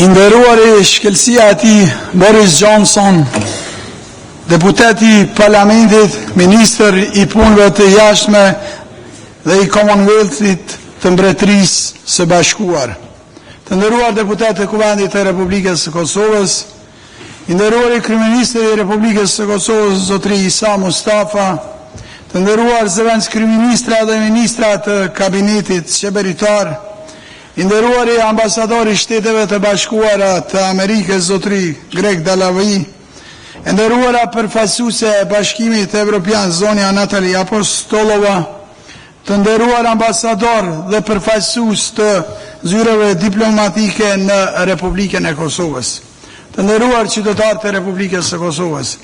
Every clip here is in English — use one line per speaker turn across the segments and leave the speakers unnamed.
I nderuari shkelësia e tij Boris Johnson, deputeti parlamentit, ministër I punëve të jashtme dhe I Commonwealthit të Mbretërisë së Bashkuar, të nderuar deputetë të Kuvendit të Republikës së Kosovës, I nderuari kryeministri I Republikës së Kosovës zotri Isa Mustafa, të nderuar zëvendës kryeministra dhe ministra të kabinetit qeveritar, I nderuari ambasadori Shteteve të Bashkuara të Amerikës zotri Greg Dalavi, I nderuara përfaqësuese e Bashkimit Evropian zonja Natalia Apostolova, të nderuar ambasador dhe përfaqësues të zyreve diplomatike në Republikën e Kosovës, të nderuar qytetarë të Republikës së Kosovës,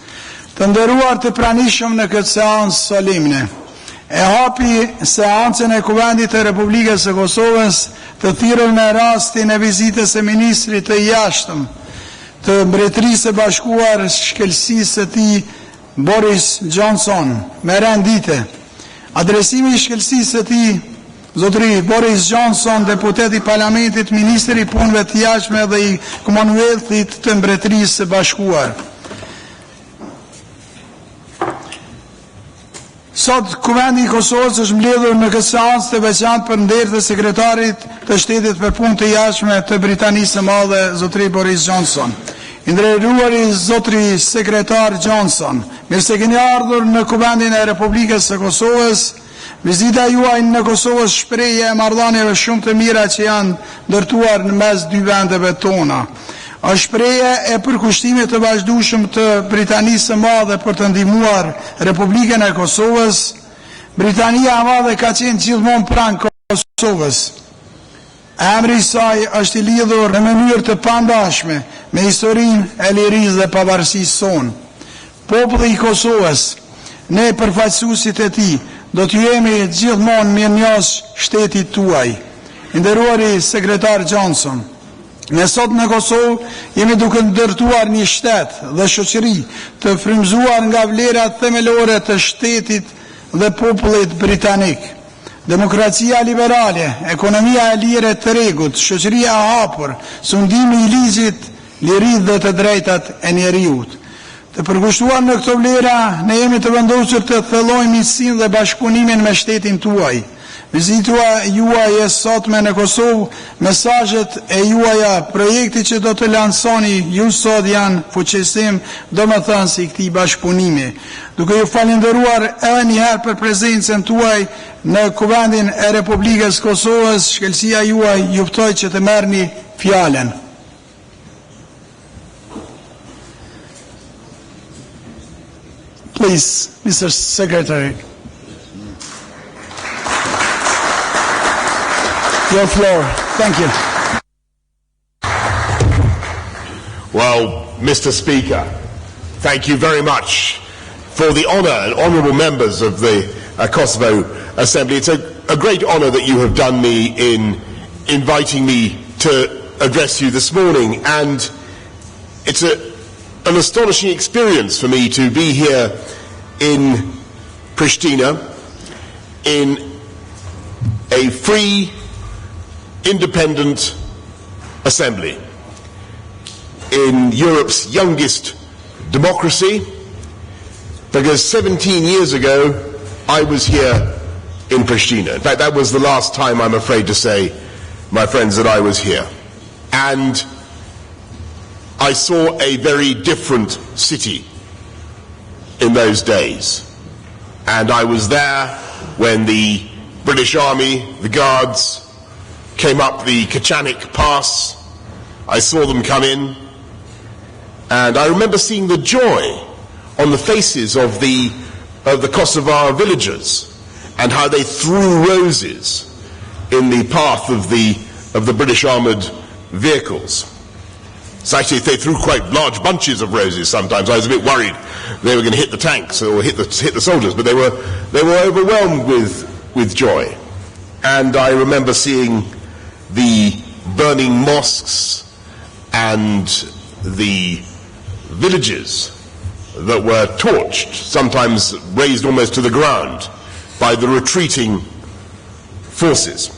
të nderuar të pranishëm në këtë seancë solemne. E hapi seancën e Kuvendit të Republikës së Kosovës të thirrur në rastin e vizitës së ministrit të jashtëm të Mbretërisë së Bashkuar shkelësisë së tij Boris Johnson me rendite. Adresimi I shkelësisë së tij zotri Boris Johnson, deputet I parlamentit, ministri I punëve të jashtme dhe I Commonwealthit të Mbretërisë së Bashkuar. Sot Kuvendi I Kosovës është mbledhur në këtë seancë të veçantë për nder të sekretarit të Shtetit për Punë të Jashtme të Britanisë së Madhe, zotri Boris Johnson. I nderuari zotri sekretar Johnson, mirë se keni ardhur në Kuvendin e Republikës së Kosovës. Vizita juaj në Kosovë shprehje e marrëdhënieve shumë të mira që janë ndërtuar në mes dy vendeve tona. Është shprehje e përkushtimit të vazhdueshëm të Britanisë së Madhe për të ndihmuar Republikën e Kosovës. Britania e Madhe ka qenë gjithmonë pranë Kosovës. Emri I saj është I lidhur në mënyrë të pandashme me historinë e lirisë dhe pavarësisë sonë. Populli I Kosovës, ne përfaqësuesit e tij, do t'ju jemi gjithmonë mirënjohës shtetit tuaj. I nderuari sekretar Johnson, ne sot në Kosovë jemi duke ndërtuar një shtet dhe shoqëri të frymëzuar nga vlerat themelore të shtetit dhe popullit britanik. Demokracia liberale, ekonomia e lirë të rregut, shoqëria e hapur, sundimi I ligjit, liritë dhe të drejtat e njeriut. Të përkushtuar në këto vlera, ne jemi të vendosur të thellojmë miqësinë dhe bashkëpunimin me shtetin tuaj. Vizita juaj e sotme në Kosovë, mesazhet e juaja, projekti që do të lansoni ju sot janë fuqisim, domethënësi I këtij bashkëpunimi. Duke ju falenderuar edhe një herë për prezencën tuaj në Kuvendin e Republikës Kosovës, shkelësia juaj ju ftoj që të merrni fjalën. Please, Mr. Secretary. Your floor. Thank you.
Well, Mr. Speaker, thank you very much for the honour and honourable members of the Kosovo Assembly. It's a great honour that you have done me in inviting me to address you this morning, and it's an astonishing experience for me to be here in Pristina in a free, independent assembly in Europe's youngest democracy, because 17 years ago I was here in Pristina. In fact, that was the last time, I'm afraid to say, my friends, that I was here. And I saw a very different city in those days. And I was there when the British Army, the Guards, came up the Kachanik Pass. I saw them come in, and I remember seeing the joy on the faces of the Kosovar villagers, and how they threw roses in the path of the British armoured vehicles. So actually, they threw quite large bunches of roses sometimes. I was a bit worried they were going to hit the tanks or hit the soldiers, but they were overwhelmed with joy. And I remember seeing the burning mosques and the villages that were torched, sometimes razed almost to the ground by the retreating forces.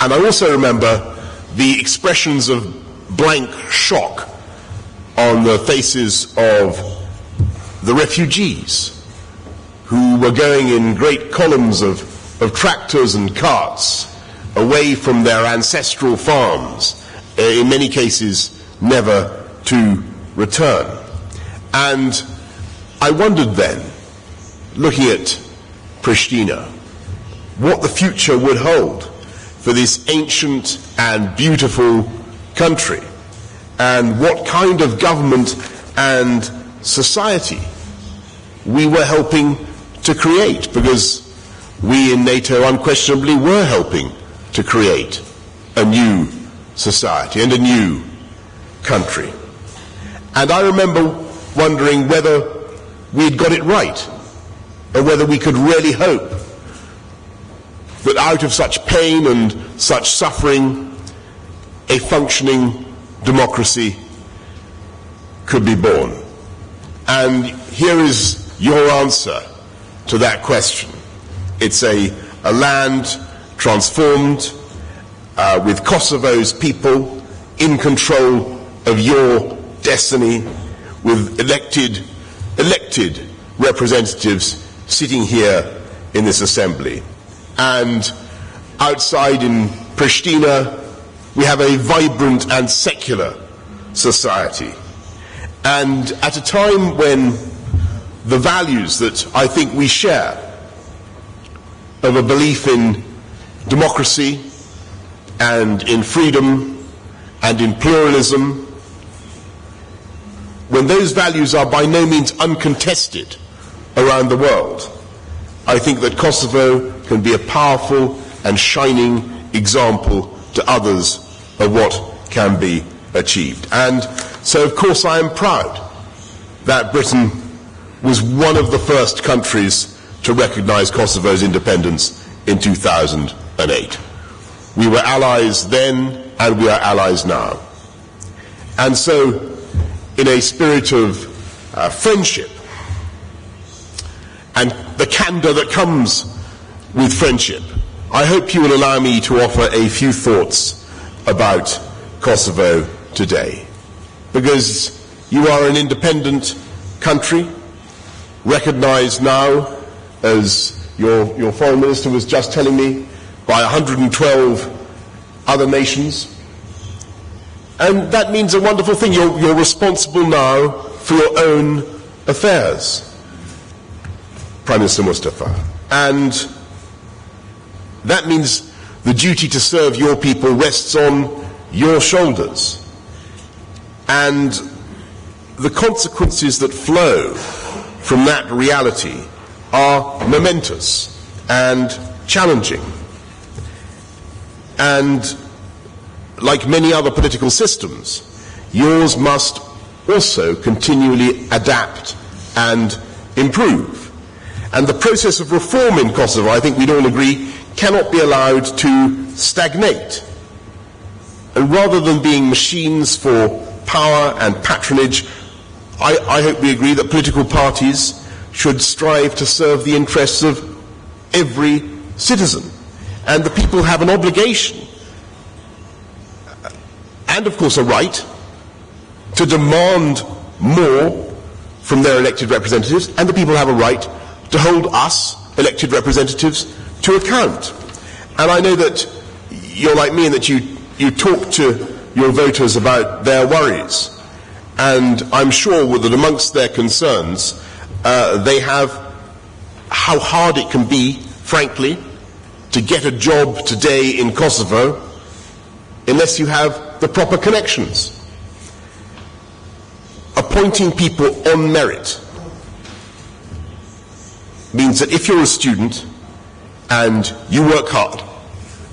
And I also remember the expressions of blank shock on the faces of the refugees who were going in great columns of tractors and carts away from their ancestral farms, in many cases never to return. And I wondered then, looking at Pristina, what the future would hold for this ancient and beautiful country, and what kind of government and society we were helping to create, because we in NATO unquestionably were helping to create a new society and a new country. And I remember wondering whether we'd got it right, or whether we could really hope that out of such pain and such suffering, a functioning democracy could be born. And here is your answer to that question. It's a land transformed, with Kosovo's people in control of your destiny, with elected representatives sitting here in this assembly. And outside in Pristina, we have a vibrant and secular society. And at a time when the values that I think we share, of a belief in democracy and in freedom and in pluralism, when those values are by no means uncontested around the world, I think that Kosovo can be a powerful and shining example to others of what can be achieved. And so, of course, I am proud that Britain was one of the first countries to recognize Kosovo's independence in 2008. We were allies then, and we are allies now. And so, in a spirit of friendship, and the candor that comes with friendship, I hope you will allow me to offer a few thoughts about Kosovo today. Because you are an independent country, recognized now, as your foreign minister was just telling me, by 112 other nations. And that means a wonderful thing. You're responsible now for your own affairs, Prime Minister Mustafa. And that means the duty to serve your people rests on your shoulders. And the consequences that flow from that reality are momentous and challenging. And like many other political systems, yours must also continually adapt and improve. And the process of reform in Kosovo, I think we'd all agree, cannot be allowed to stagnate. And rather than being machines for power and patronage, I hope we agree that political parties should strive to serve the interests of every citizen. And the people have an obligation, and of course a right, to demand more from their elected representatives, and the people have a right to hold us, elected representatives, to account. And I know that you're like me in that you talk to your voters about their worries. And I'm sure that amongst their concerns, they have how hard it can be, frankly, to get a job today in Kosovo unless you have the proper connections. Appointing people on merit means that if you're a student and you work hard,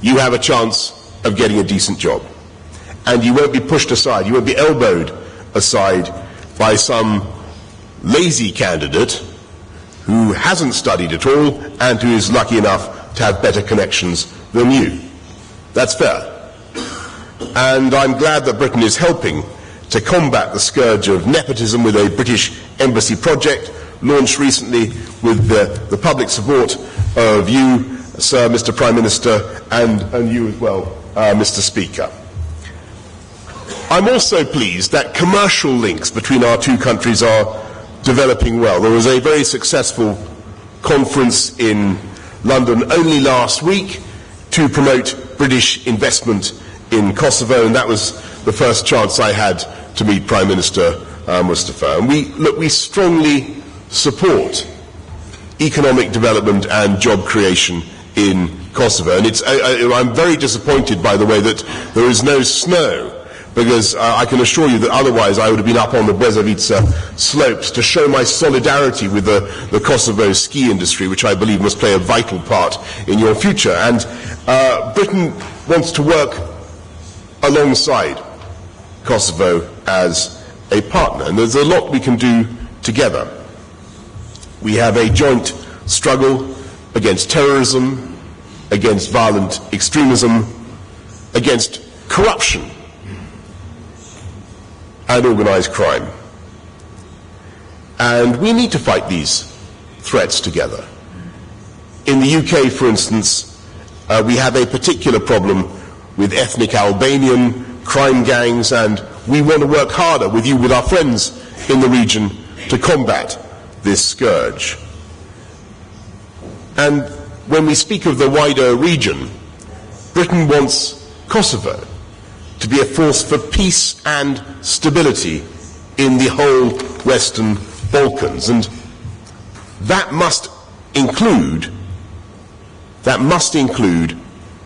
you have a chance of getting a decent job. And you won't be pushed aside, you won't be elbowed aside by some lazy candidate who hasn't studied at all and who is lucky enough to have better connections than you. That's fair. And I'm glad that Britain is helping to combat the scourge of nepotism with a British embassy project launched recently with the public support of you, Sir, Mr. Prime Minister, and you as well, Mr. Speaker. I'm also pleased that commercial links between our two countries are developing well. There was a very successful conference in London only last week to promote British investment in Kosovo, and that was the first chance I had to meet Prime Minister Mustafa. And we strongly support economic development and job creation in Kosovo. And I'm very disappointed, by the way, that there is no snow, because I can assure you that otherwise I would have been up on the Brezovica slopes to show my solidarity with the Kosovo ski industry, which I believe must play a vital part in your future. And Britain wants to work alongside Kosovo as a partner, and there's a lot we can do together. We have a joint struggle against terrorism, against violent extremism, against corruption and organised crime. And we need to fight these threats together. In the UK, for instance, we have a particular problem with ethnic Albanian crime gangs, and we want to work harder with you, with our friends in the region, to combat this scourge. And when we speak of the wider region, Britain wants Kosovo to be a force for peace and stability in the whole Western Balkans, and that must include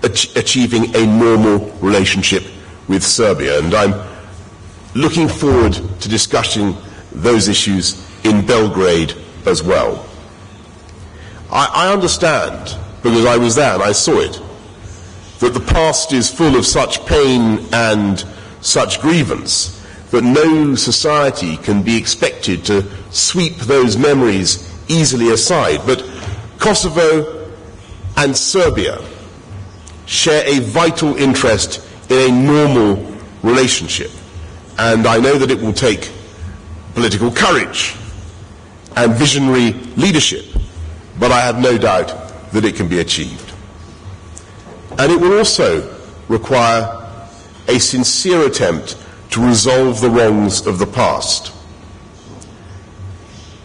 achieving a normal relationship with Serbia, and I'm looking forward to discussing those issues in Belgrade as well. I understand, because I was there and I saw it, that the past is full of such pain and such grievance that no society can be expected to sweep those memories easily aside. But Kosovo and Serbia share a vital interest in a normal relationship, and I know that it will take political courage and visionary leadership, but I have no doubt that it can be achieved. And it will also require a sincere attempt to resolve the wrongs of the past.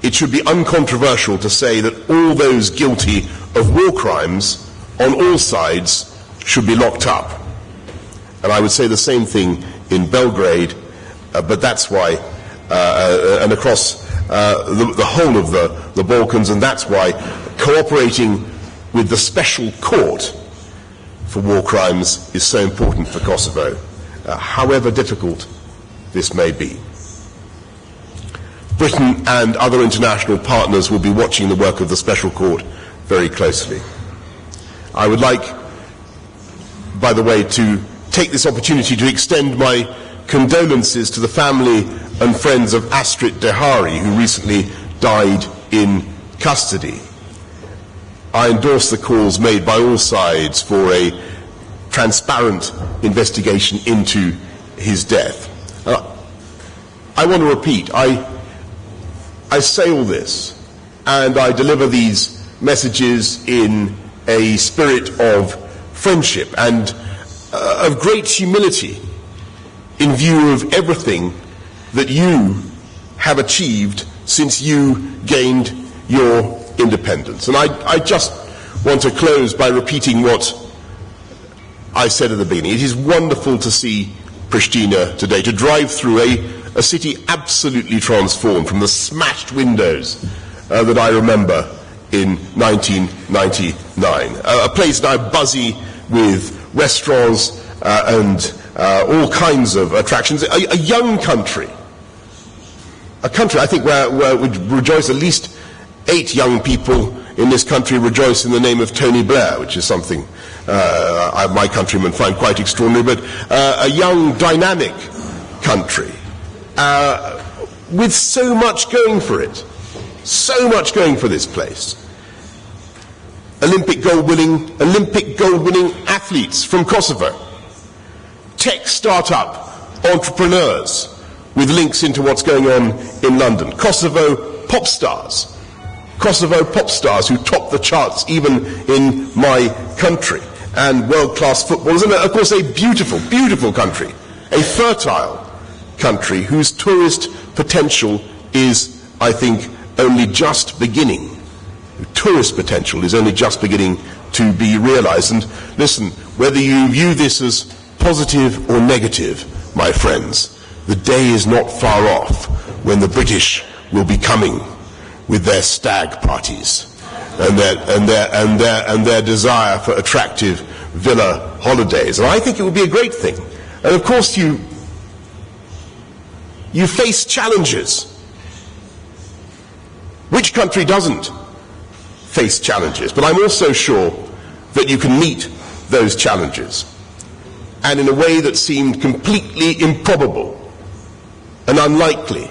It should be uncontroversial to say that all those guilty of war crimes on all sides should be locked up. And I would say the same thing in Belgrade, but that's why, and across the whole of the Balkans, and that's why cooperating with the special court for war crimes is so important for Kosovo, however difficult this may be. Britain and other international partners will be watching the work of the special court very closely. I would like, by the way, to take this opportunity to extend my condolences to the family and friends of Astrid Dehari, who recently died in custody. I endorse the calls made by all sides for a transparent investigation into his death. I want to repeat, I say all this and I deliver these messages in a spirit of friendship and of great humility in view of everything that you have achieved since you gained your independence. And I just want to close by repeating what I said at the beginning. It is wonderful to see Pristina today, to drive through a city absolutely transformed from the smashed windows that I remember in 1999. A place now buzzy with restaurants and all kinds of attractions. A young country. A country, I think, where would rejoice at least 8 young people in this country rejoice in the name of Tony Blair, which is something my countrymen find quite extraordinary, but a young, dynamic country with so much going for it, so much going for this place. Olympic gold-winning athletes from Kosovo, tech startup entrepreneurs with links into what's going on in London, Kosovo pop stars who top the charts even in my country, and world-class footballers, and of course a beautiful, beautiful country, a fertile country whose tourist potential is, I think, only just beginning. Tourist potential is only just beginning to be realized. And listen, whether you view this as positive or negative, my friends, the day is not far off when the British will be coming with their stag parties and their desire for attractive villa holidays. And I think it would be a great thing. And of course you face challenges. Which country doesn't face challenges? But I'm also sure that you can meet those challenges. And in a way that seemed completely improbable and unlikely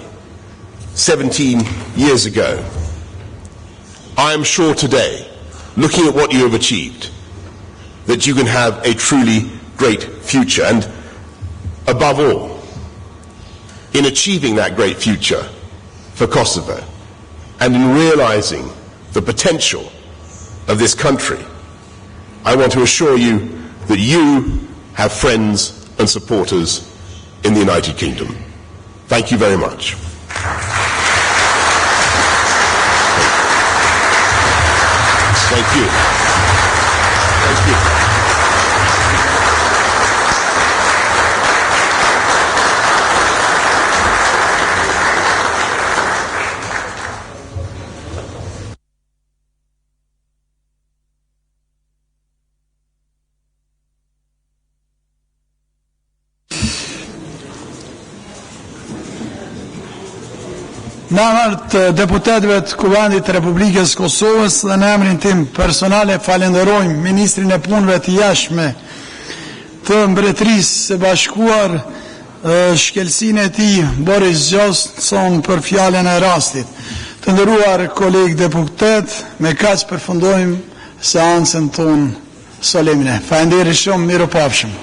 17 years ago, I am sure today, looking at what you have achieved, that you can have a truly great future. And above all, in achieving that great future for Kosovo, and in realizing the potential of this country, I want to assure you that you have friends and supporters in the United Kingdom. Thank you very much. Thank you. Thank you.
Në emër të deputetëve të Kuvendit të Republikës Kosovës dhe në emrin tim personale falenderojmë Ministrin e Punëve të Jashtme të Mbretërisë së Bashkuar, shkelësinë e tij Boris Johnson për fjalën e rastit. Të nderuar kolegë deputet, me kaq përfundojmë seancën tonë solemne. Faleminderit shumë, mirupafshim.